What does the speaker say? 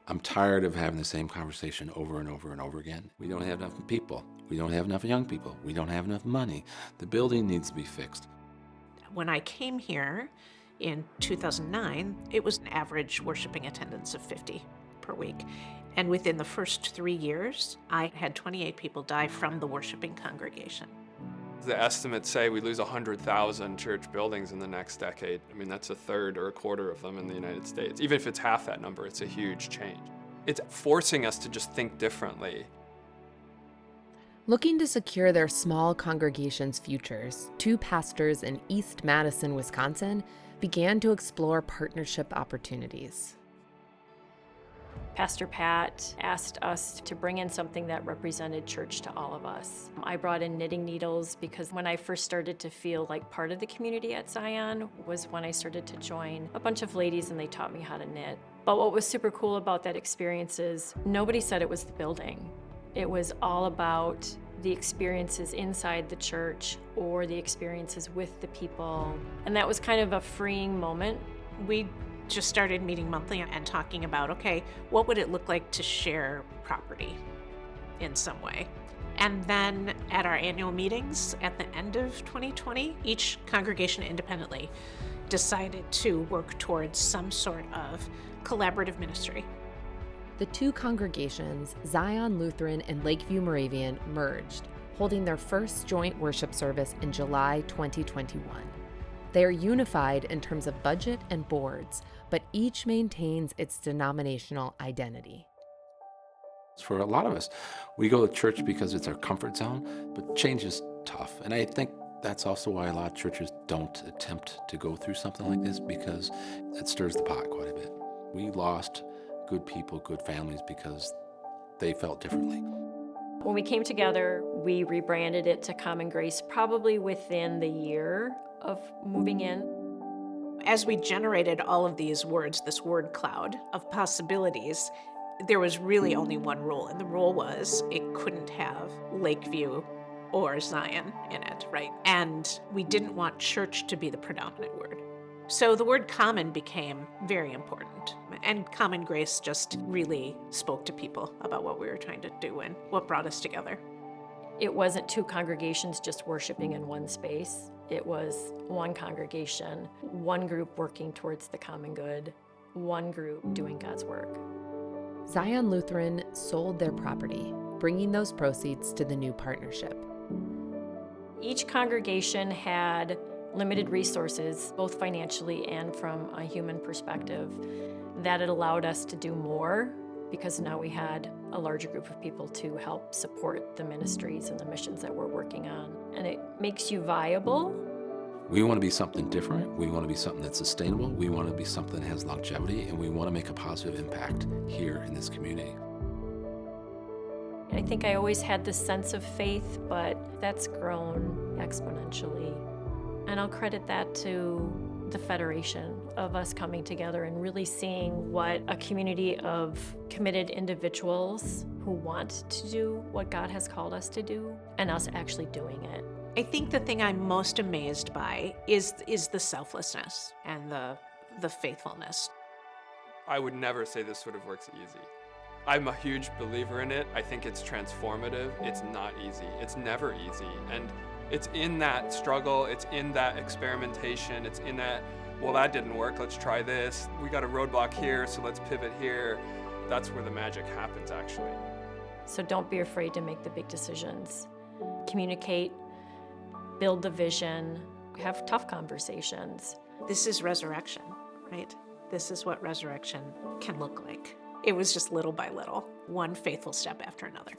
I'm tired of having the same conversation over and over and over again. We don't have enough people. We don't have enough young people. We don't have enough money. The building needs to be fixed. When I came here in 2009, it was an average worshiping attendance of 50 per week. And within the first 3 years, I had 28 people die from the worshiping congregation. The estimates say we lose 100,000 church buildings in the next decade. I mean, that's a third or a quarter of them in the United States. Even if it's half that number, it's a huge change. It's forcing us to just think differently. Looking to secure their small congregations' futures, two pastors in East Madison, Wisconsin, began to explore partnership opportunities. Pastor Pat asked us to bring in something that represented church to all of us. I brought in knitting needles because when I first started to feel like part of the community at Zion was when I started to join a bunch of ladies and they taught me how to knit. But what was super cool about that experience is nobody said it was the building. It was all about the experiences inside the church or the experiences with the people. And that was kind of a freeing moment. We just started meeting monthly and talking about, okay, what would it look like to share property in some way? And then at our annual meetings at the end of 2020, each congregation independently decided to work towards some sort of collaborative ministry. The two congregations, Zion Lutheran and Lakeview Moravian, merged, holding their first joint worship service in July 2021. They are unified in terms of budget and boards, but each maintains its denominational identity. For a lot of us, we go to church because it's our comfort zone, but change is tough. And I think that's also why a lot of churches don't attempt to go through something like this, because it stirs the pot quite a bit. We lost good people, good families, because they felt differently. When we came together, we rebranded it to Common Grace probably within the year of moving in. As we generated all of these words, this word cloud of possibilities, there was really only one rule, and the rule was it couldn't have Lakeview or Zion in it, right? And we didn't want church to be the predominant word. So the word common became very important, and Common Grace just really spoke to people about what we were trying to do and what brought us together. It wasn't two congregations just worshiping in one space. It was one congregation, one group working towards the common good, one group doing God's work. Zion Lutheran sold their property, bringing those proceeds to the new partnership. Each congregation had limited resources, both financially and from a human perspective, that it allowed us to do more because now we had a larger group of people to help support the ministries and the missions that we're working on. And it makes you viable. We want to be something different. We want to be something that's sustainable. We want to be something that has longevity, and we want to make a positive impact here in this community. I think I always had this sense of faith, but that's grown exponentially. And I'll credit that to the federation of us coming together and really seeing what a community of committed individuals who want to do what God has called us to do and us actually doing it. I think the thing I'm most amazed by is the selflessness and the faithfulness. I would never say this sort of work's easy. I'm a huge believer in it. I think it's transformative. It's not easy. It's never easy. And it's in that struggle, it's in that experimentation, it's in that, well, that didn't work, let's try this. We got a roadblock here, so let's pivot here. That's where the magic happens, actually. So don't be afraid to make the big decisions. Communicate, build the vision, have tough conversations. This is resurrection, right? This is what resurrection can look like. It was just little by little, one faithful step after another.